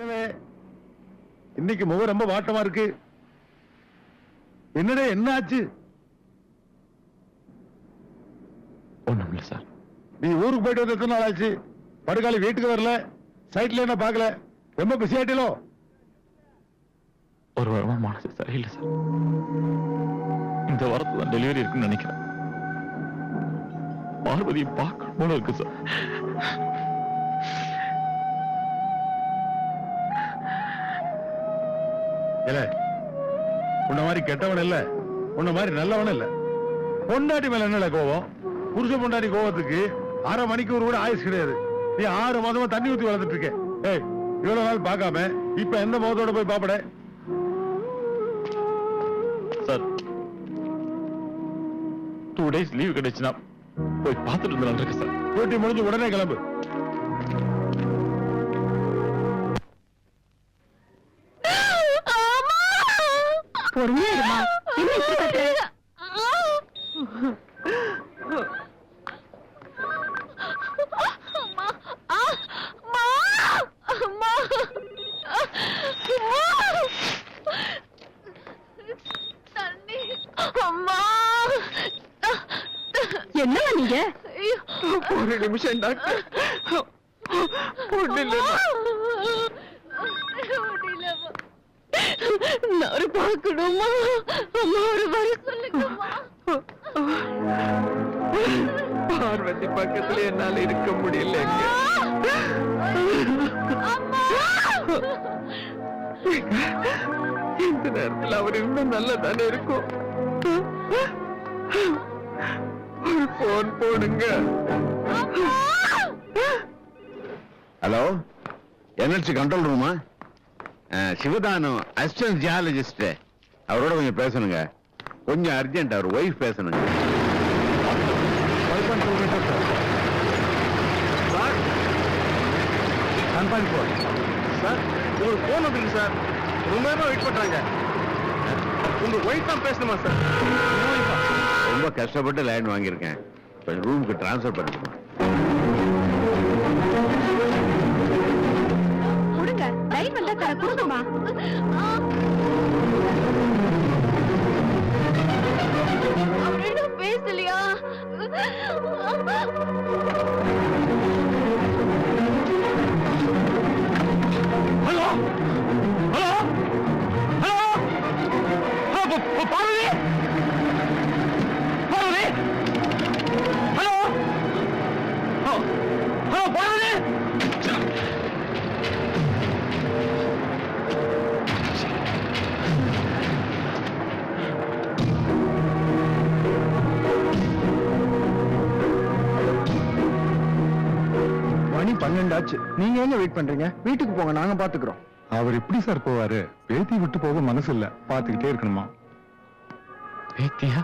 என்னவே இன்னைக்கு முகம் ரொம்ப வாட்டமா இருக்கு. என்னடே என்ன ஆச்சு? ஒண்ணும் இல்ல சார். நீ ஊருக்கு போயிட்டு வந்து எத்தனை நாள் ஆச்சு? படுகாலி வீட்டுக்கு வரல, சைட்ல என்ன பாக்கல, ரொம்ப பிஸி ஆயிட்டீங்களோ? ஒரு வாரமா மனசு சரியில்லை சார். இந்த வாரத்துல தான் டெலிவரி இருக்குன்னு நினைக்கிறேன். பார்வதியை பார்க்கணும் போல இருக்கு சார். இல்ல உன்ன மாதிரி கெட்டவன் இல்ல, உன்ன மாதிரி நல்லவன் இல்ல. பொண்டாட்டி மேல என்ன கோவம்? புருஷ பொண்டாட்டி கோவத்துக்கு 1/2 மணிக்கூர் கூட ஆயுஸ் கிடையாது. நீ 6 மாதமா தண்ணி ஊத்தி வளர்த்துட்டு இருக்க. ஏய், இவ்வளவு நாள் பார்க்காம இப்ப எந்த முகத்தோட போய் பாப்பட? சார் 2 days லீவ் கிடைச்சுனா போய் பார்த்துட்டு வந்துடலாம் இருக்கு சார். டியூட்டி முடிஞ்சு உடனே கிளம்பு. பொறுமையா என்னவா நீங்க? ஒரு நிமிஷம் டாக்டர். நான் பார்க்கணுமா? அம்மா ஒரு வரி சொல்லுங்கம்மா. பார்வதி பக்கத்துல என்னால இருக்க முடியலங்க. இந்த நேரத்துல அவர் இன்னும் நல்லதானே இருக்கும். ஒரு போன் போடுங்க. ஹலோ, என்எல்சி கண்ட்ரோல் ரூமா? சிவதானம் அசிஸ்டன்ட் ஜியாலஜிஸ்ட், அவரோட கொஞ்சம் பேசணுங்க. கொஞ்சம் அர்ஜென்ட், அவர் ஒய்ஃப் பேசணுங்க. சார் உங்களுக்கு போன் வந்துருக்கு சார். ரொம்ப நேரமா வெயிட் பண்றாங்க. உங்க ஒய்ஃப் தான் பேசணுமா சார்? ரொம்ப கஷ்டப்பட்டு லைன் வாங்கியிருக்கேன். கொஞ்சம் ரூமுக்கு டிரான்ஸ்ஃபர் பண்ணிக்கணும். கொடுங்க, லைன் வந்தா தர கொடுங்கம்மா. அவரிடம் பேசலையா? Hello hello hello Parvathi Parvathi hello hello Parvathi. மணி 12 ஆச்சு. நீங்க எங்க வெயிட் பண்றீங்க? வீட்டுக்கு போங்க, நாங்க பாத்துக்கிறோம். அவர் எப்படி சார் போவாரு? பேத்தி விட்டு போக மனசு இல்ல, பாத்துக்கிட்டே இருக்கணுமா? பேத்தியா?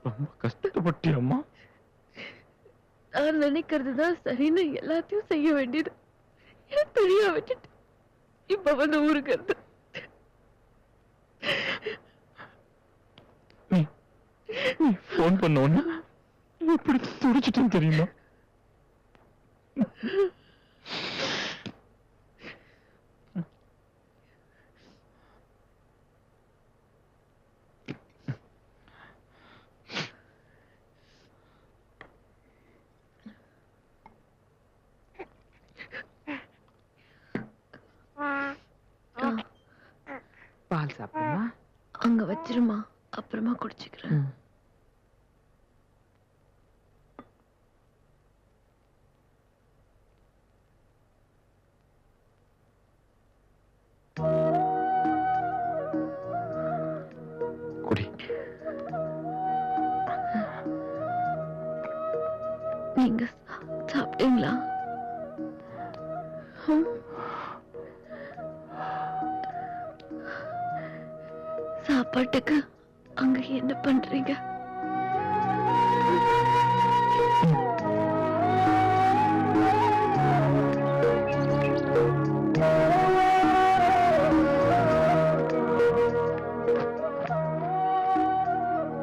ரொம்ப கஷ்டப்பட்டியம்மா. நான் நினைக்கிறதுதான் சரின்னு எல்லாத்தையும் செய்ய வேண்டியது எனக்கு தெரிய விட்டுட்டு இப்ப வந்து ஊருக்கிறது. நீ போன் பண்ண உடனே எப்படி துடிச்சிட்டேன்னு தெரியுமா? பால் சாப்பிடுமா? அங்க வச்சிருமா, அப்புறமா குடிச்சுக்கிறேன். குடி. நீங்க சாப்பிட்டீங்களா? சாப்பாட்டுக்கு அங்க என்ன பண்றீங்க?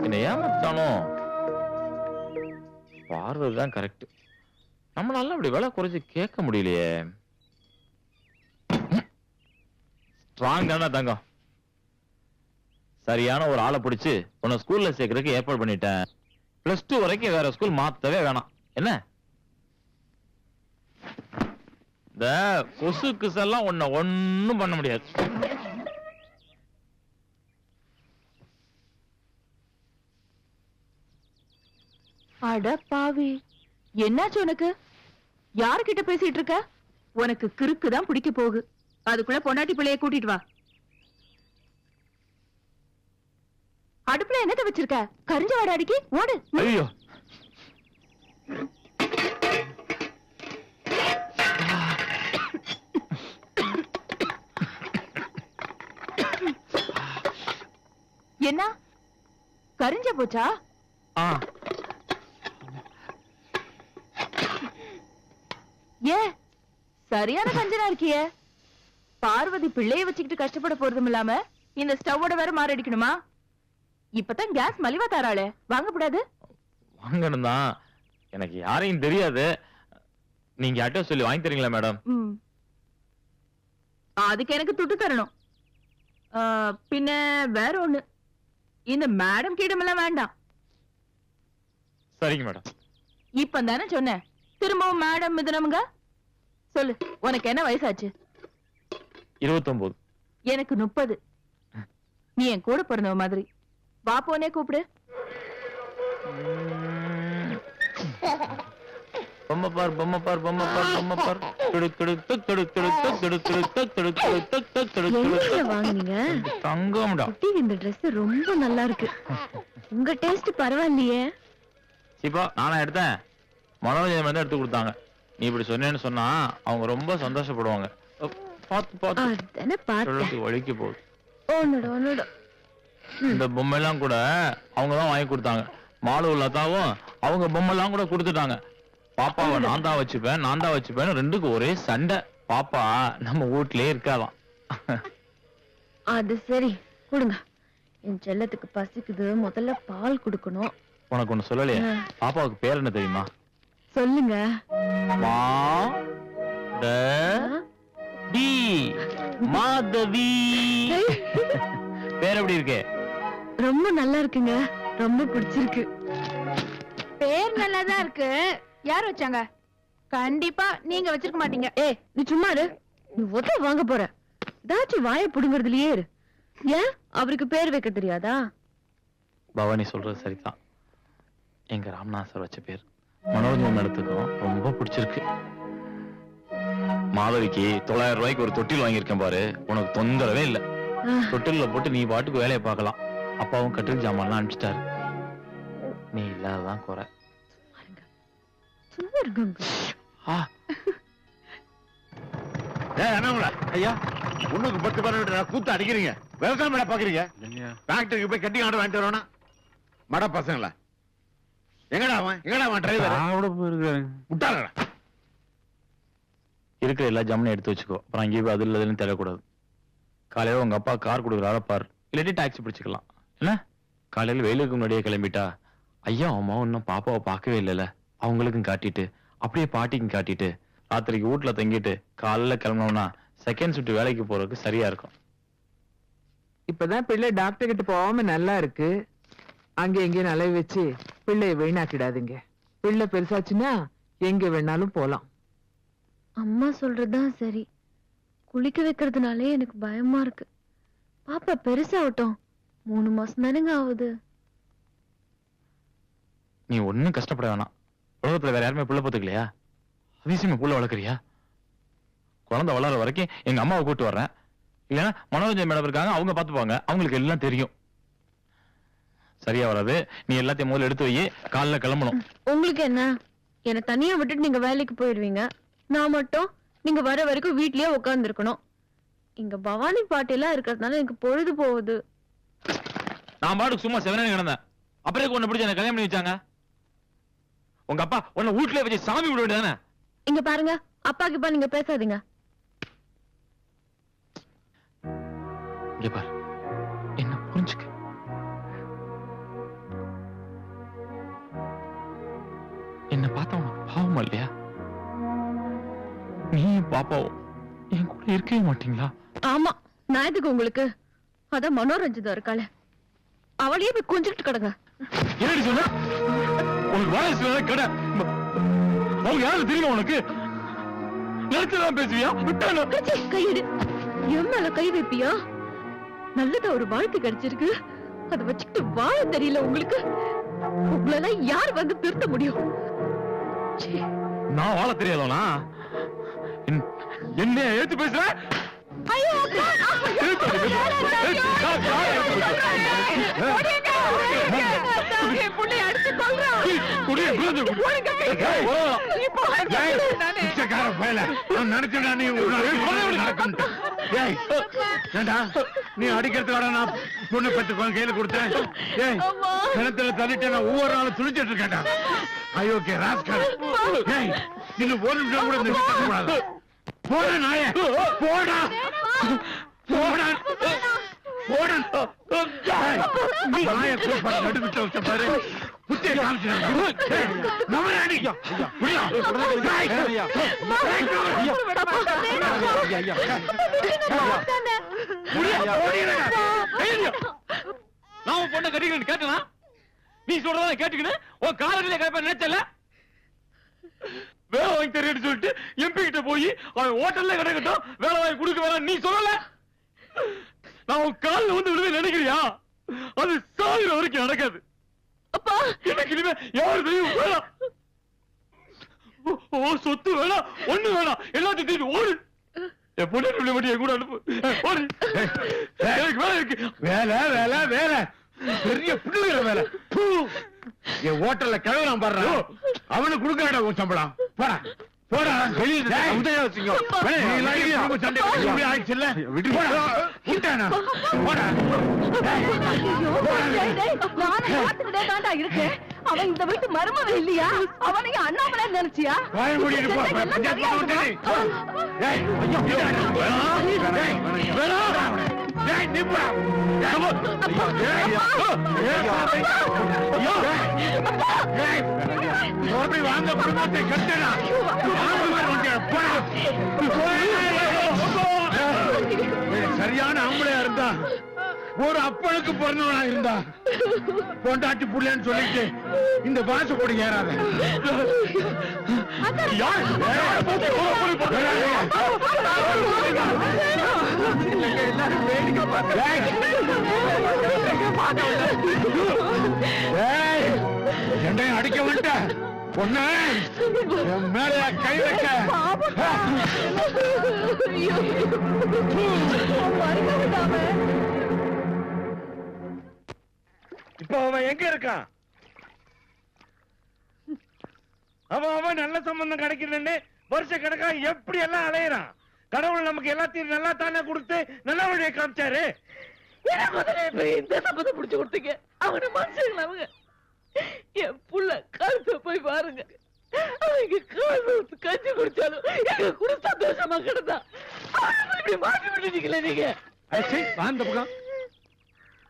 என்ன ஏமாத்தானோ? பார்வதுதான் கரெக்ட். நம்மளால அப்படி விலை குறைச்சு கேட்க முடியலையே. ஸ்ட்ராங் தானே தங்கம். சரியான ஒரு ஆளை பிடிச்சு உன்னை ஸ்கூல்ல சேர்க்கறதுக்கு ஏற்பாடு பண்ணிட்டேன். +2 வரைக்கும் வேற ஸ்கூல் மாத்தவே வேணாம். என்ன இந்த கொசுக்குஸ் எல்லாம் உன்னை ஒண்ணும் பண்ண முடியாது. அட பாவி, என்னாச்சு உனக்கு? யாருகிட்ட பேசிட்டு இருக்க? உனக்கு கிறுக்கு தான் பிடிக்க போகுது. அதுக்குள்ள பொண்டாட்டி பிள்ளைய கூட்டிட்டு வா. அடுப்புல என்னத்த வச்சிருக்க? கரிஞ்ச வாடாடிக்கு ஓடு. ஐயோ, என்ன கரிஞ்ச போச்சா? ஏ சரியான கஞ்சனா இருக்கியே. பார்வதி பிள்ளைய வச்சுக்கிட்டு கஷ்டப்பட போறதும் இல்லாம இந்த ஸ்டவோட வேற மாரடிக்கணுமா? இப்பதான் கேஸ் மலிவா தாராளே, வாங்கக்கூடாது? வாங்கணும் தான். எனக்கு யாரையும் தெரியாது. நீங்க யார்ட்ட சொல்லி வாங்கி தரீங்களா மேடம்? அதுக்கு எனக்கு துட்டு தரணும். பின்ன வேற ஒண்ணு, இந்த மேடம் கீடமெல்லாம் வேண்டாம். சரிங்க மேடம். இப்ப தானே சொன்னேன், திரும்பவும் மேடம் மிதனமுங்க. சொல்லு, உனக்கு என்ன வயசாச்சு? 29. எனக்கு 30. நீ என் கூட பிறந்தவ மாதிரி. பாப்போனே கூப்பிடு. பொம்மை பார், பொம்மை பார், பொம்மை பார், பொம்மை பார். எங்க வாங்குனீங்க? தங்கம்டா. குட்டி, இந்த Dress ரொம்ப நல்லா இருக்கு. உங்க டேஸ்ட் பரவாயில்லையே. இப்போ நானா எடுத்தேன், மனோரஞ்சன் வந்து எடுத்து கொடுத்தாங்க. நீ இப்படி சொன்னேன்னு சொன்னா அவங்க ரொம்ப சந்தோஷப்படுவாங்க. பார்த்து பார்த்து அதானே பார்த்தேன். வலிக்கு போகுது. ஒன்னோட இந்த பொம்மைலாம் கூட அவங்க தான் வாங்கி கொடுத்தாங்க. மாலு லதாவும் அவங்க பொம்மைலாம் கூட கொடுத்துட்டாங்க. பாப்பாவை நான் தான் வச்சுப்பேன் ரெண்டுக்கு ஒரே சண்டை. பாப்பா நம்ம வீட்லயே இருக்காதான். அது சரி, கொடுங்க. என் செல்லத்துக்கு பசிக்குது, முதல்ல பால் கொடுக்கணும். உனக்கு ஒண்ணு சொல்லலையே, பாப்பாவுக்கு பேர் என்ன தெரியுமா? சொல்லுங்க. மாதவி. பேர் எப்படி இருக்கு? ரொம்ப நல்லா இருக்குங்க, ரொம்ப பிடிச்சிருக்கு. பேர் நல்லாதான் இருக்கு. யார் வச்சாங்க? கண்டிப்பா நீங்க வச்சிருக்க மாட்டீங்க. ஏய், நீ சும்மா இரு. நீ ஒத்த வாங்க போற. ஏதாச்சும் வாய புடுங்கறதுலயே இரு. ஏன் அவருக்கு பேர் வைக்க தெரியாதா? பவானி சொல்றது சரிதான். எங்க ராம்நாத் சார் வச்ச பேர் மனோரஞ்சன் மேடத்துக்கும் ரொம்ப பிடிச்சிருக்கு. மாதவிக்கு 900 ரூபாய்க்கு ஒரு தொட்டில் வாங்கியிருக்கேன் பாரு. உனக்கு தொந்தரவே இல்ல. தொட்டில போட்டு நீ பாட்டுக்கு வேலையை பார்க்கலாம். அப்பாவும் கட்டில் ஜாமான்லாம் அனுப்பிச்சிட்டாரு. நீ இல்லாததான் குறை. சும்மா இருங்க. ஐயா, உனக்கு 10 பேர் கூத்து அடிக்கிறீங்க. விவசாயம் மேடம் பாக்குறீங்க. ஃபேக்டரிக்கு போய் கட்டி ஆர்டர் வாங்கிட்டு வரணும். மட பசங்களா, எங்கடா அவன் டிரைவர் விட்டாளடா. இருக்கிற எல்லா ஜாமனையும் எடுத்து வச்சுக்கோ. அப்புறம் அங்கேயே போய் அது இல்லதுன்னு தெரியக்கூடாது. காலையில உங்க அப்பா கார் கொடுக்குறாரு பார், இல்லாட்டி டாக்ஸி பிடிச்சிக்கலாம். என்ன காலையில வெயிலுக்கு முன்னாடியே கிளம்பிட்டா ஐயா அம்மா இன்னும் பாப்பாவை பார்க்கவே இல்லைல்ல, அவங்களுக்கும் காட்டிட்டு அப்படியே பாட்டிக்கும் காட்டிட்டு ராத்திரிக்கு வீட்டுல தங்கிட்டு காலையில கிளம்பினோம்னா செகண்ட் ஷிஃப்ட் வேலைக்கு போறதுக்கு சரியா இருக்கும். இப்பதான் பிள்ளை டாக்டர் கிட்ட போகாம நல்லா இருக்கு. அங்க எங்கேயும் அலைய வச்சு பிள்ளைய வீணாக்கிடாதீங்க. பிள்ளை பெருசாச்சுன்னா எங்க வேணாலும் போலாம். அம்மா சொல்றதுதான் சரி. குளிக்க வைக்கிறதுனாலே எனக்கு பயமா இருக்கு. பாப்பா பெருசாகட்டும். 3 மாசம் தானேங்க ஆகுது. நீ ஒண்ணும் கஷ்டப்பட வேணாம். உலகத்துல வேற யாருமே புள்ள பத்துக்கலையா? அதிசயமா புள்ள வளர்க்குறியா? குழந்தை வளர வரைக்கும் எங்க அம்மாவை கூட்டு வர்றேன். இல்லைன்னா மனோரஞ்சன் மேடம் இருக்காங்க, அவங்க பாத்துப்பாங்க. அவங்களுக்கு எல்லாம் தெரியும். சரியா வராது. நீ எல்லாத்தையும் முதல்ல எடுத்து வை. காலைல கிளம்பணும். உங்களுக்கு என்ன, என்ன தனியா விட்டுட்டு நீங்க வேலைக்கு போயிடுவீங்க. நான் மட்டும் நீங்க வர வரைக்கும் வீட்லயே உட்கார்ந்து இருக்கணும். இங்க பவானி பாட்டி எல்லாம் இருக்கிறதுனால எனக்கு பொழுது போகுது. நான் பாட்டுக்கு சும்மா செவனே கிடந்தேன். அப்புறம் உன்னை பிடிச்ச என்ன கல்யாணம் பண்ணி வச்சாங்க? உங்க அப்பா உன்னை வீட்டுல வச்சு சாமி விட வேண்டியதானே? இங்க பாருங்க, அப்பா கிப்பா நீங்க பேசாதீங்க. இங்க பாரு, என்ன புரிஞ்சுக்க. என்ன பார்த்தா உனக்கு பாவமா இல்லையா? நீ பாப்பாவும் என் கூட இருக்கவே மாட்டீங்களா? ஆமா, நான் எதுக்கு உங்களுக்கு? அதான் மனோரஞ்சிதா இருக்காளே, அவளையே போய் கொஞ்சிட்டு கிடங்க. என்னடி சொன்ன? உனக்கு வயசுல கடை அவங்க யாரும் தெரியும் உனக்கு? நினைச்சுதான் பேசுவியா? விட்டானோ கையிடு. என் மேல கை வைப்பியா? நல்லதா ஒரு வாழ்க்கை கிடைச்சிருக்கு, அதை வச்சுக்கிட்டு வாழ தெரியல உங்களுக்கு. உங்களெல்லாம் யார் வந்து திருத்த முடியும்? ச்சீ. நான் வாழ தெரியாதவனா? என்ன ஏத்து பேசுற? ஐயோ, அப்பா! என் புள்ளைய அடிச்சு கொல்றான். நீ அடிக்கிறதுக்காக நான் பொண்ணு பெற்று கையில கொடுத்தேன். கிணத்துல தள்ளிட்டு நான் ஒவ்வொரு நாளும் துணிச்சிட்டு இருக்கேன்டா. ஐயோக்கே ராஸ்கல். இன்னும் ஒரு நிமிஷம் கூட நிறுத்த கூடாது. போடா நாய, போடா போடா போடா. நாய கூப்பிட்டு நடுவிட்டு வச்ச பாரு. புத்திய காமிச்சிருக்காங்க. நான் உன் பொண்ணை கட்டிக்கிறேன்னு கேட்டனா? நீ சொல்றதா கேட்டுக்கின்னு உன் காலடியில கேட்ப நினைச்சல? வேலை வாங்கி தரேன்னு சொல்லிட்டு எம்பி கிட்ட போய் அவன் ஹோட்டல்ல கிடைக்கட்டும் வேலை வாங்கி கொடுக்க வேணாம் நீ சொல்லல. நான் உன் காலில் வந்து விடுவேன் நினைக்கிறியா? அது சாகிற வரைக்கும் நடக்காது. அப்பா எனக்கு இனிமே யாரு தெரியும் வேணாம். ஓ சொத்து வேணாம், ஒண்ணு வேணாம், எல்லாத்தையும் தீட்டு ஓடு. என் பொண்ணு மட்டும் என் கூட அனுப்பு. ஓடு. எனக்கு வேலை இருக்கு. வேலை வேலை வேலை பெரிய பிள்ளைகிற வேலை. என் ஹோட்டல்ல கிழவன் பாடுற அவனுக்கு கொடுக்கடா உன் சம்பளம். போடா போடா வெளியே வச்சுக்கோ. சண்டை ஆயிடுச்சு இல்ல விட்டு விட்டானா? போடா. அவன் இந்த வீட்டு மருமக இல்லையா? அவனையும் அண்ணாமலை நினைச்சியா? வாய மூடிட்டு போ. வாங்க குடும்பத்தை கட்டணா. சரியான ஆம்பளையா இருந்தா, ஒரு அப்பனுக்கு பிறந்தவனா இருந்தா, பொண்டாட்டி புள்ளன்னு சொல்லிட்டு இந்த பாச கூட ஏறாத. என்னை அடிக்க விட்ட பொண்ணு மேல கை வைக்க. இப்ப அவன் எங்க இருக்கான்? அவன் நல்ல சம்பந்தம் கிடைக்கிறன்னு வருஷ கணக்கா எப்படி எல்லாம் அலையிறான். கடவுள் நமக்கு எல்லாத்தையும் நல்லா தானே கொடுத்து நல்ல வழியை காமிச்சாரு. இந்த சம்பந்தம் புடிச்சு கொடுத்தீங்க. அவன மனுஷங்கள அவங்க. என் புள்ள கழுத்த போய் பாருங்க. அவங்க கால் கஞ்சி குடிச்சாலும் எங்க கூட சந்தோஷமா கிடந்தா. இப்படி மாற்றி விட்டுட்டீங்களே நீங்க. அந்த பக்கம்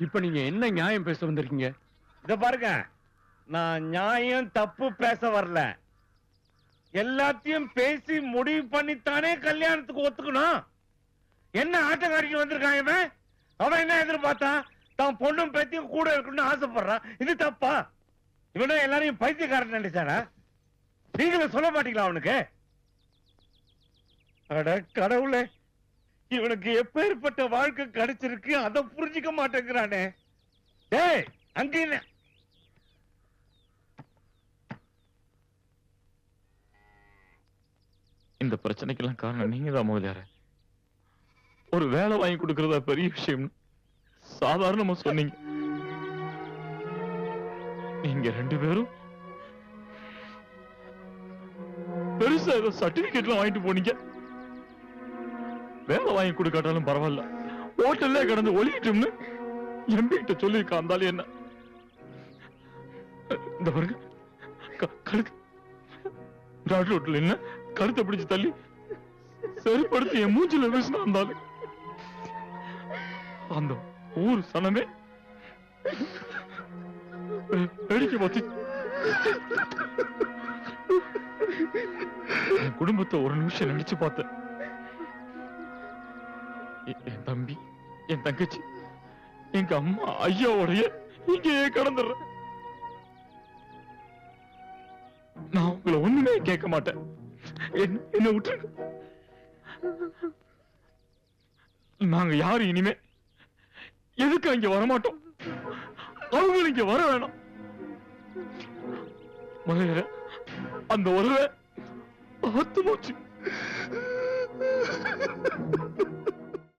இப்ப நீங்க என்ன நியாயம் பேச வந்திருக்கீங்க? இத பாருங்க, நான் நியாயம் தப்பு பேச வரல. எல்லாத்தையும் பேசி முடிவு பண்ணித்தானே கல்யாணத்துக்கு ஒத்துக்கணும். என்ன ஆட்டக்காரிக்கு வந்திருக்கான் இவன்? அவன் என்ன எதிர்பார்த்தான்? தான் பொண்ணும் பேத்தியும் கூட இருக்கணும்னு ஆசைப்படுறான். இது தப்பா? இவன எல்லாரையும் பைத்தியக்காரன் நினைச்சானா? நீங்களும் சொல்ல மாட்டீங்களா அவனுக்கு? அட கடவுளே, இவனுக்கு எப்பேற்பட்ட வாழ்க்கை கிடைச்சிருக்கு அதை புரிஞ்சுக்க மாட்டேங்கிறானே. டேய் அங்க என்ன இந்த பிரச்சனைக்கெல்லாம் காரணம் நீங்க தான் முதலியார. ஒரு வேலை வாங்கி கொடுக்கறதா பெரிய விஷயம் சாதாரணமா சொன்னீங்க. நீங்க 2 பேரும் பெருசா ஏதோ சர்டிபிகேட்லாம் வாங்கிட்டு போனீங்க. வேலை வாங்கி கொடுக்காட்டாலும் பரவாயில்ல, ஹோட்டல்ல கடந்து ஒளியிட்டோம்னு எம்பி கிட்ட சொல்லியிருக்கா. இருந்தாலும் என்ன இந்த பாருங்க, கழுத்து டாக்டர் ஹோட்டல் என்ன கழுத்தை பிடிச்சு தள்ளி சரிப்படுத்தி என் மூஞ்சில வீசினா இருந்தாலும் அந்த ஊர் சனமே வேடிக்கை பார்த்து என் குடும்பத்தை ஒரு நிமிஷம் நினைச்சு பார்த்தேன். என் தம்பி, என் தங்கச்சி, எங்க அம்மா ஐயாவோடைய இங்கேயே கடந்துடுறேன். நான் உங்களை ஒண்ணுமே கேட்க மாட்டேன். என்ன விட்டுருங்க. நாங்க யாரும் இனிமே எதுக்கு அங்க வரமாட்டோம். அவங்க இங்க வர வேணாம். முதல்ல அந்த உறவை பார்த்து போச்சு.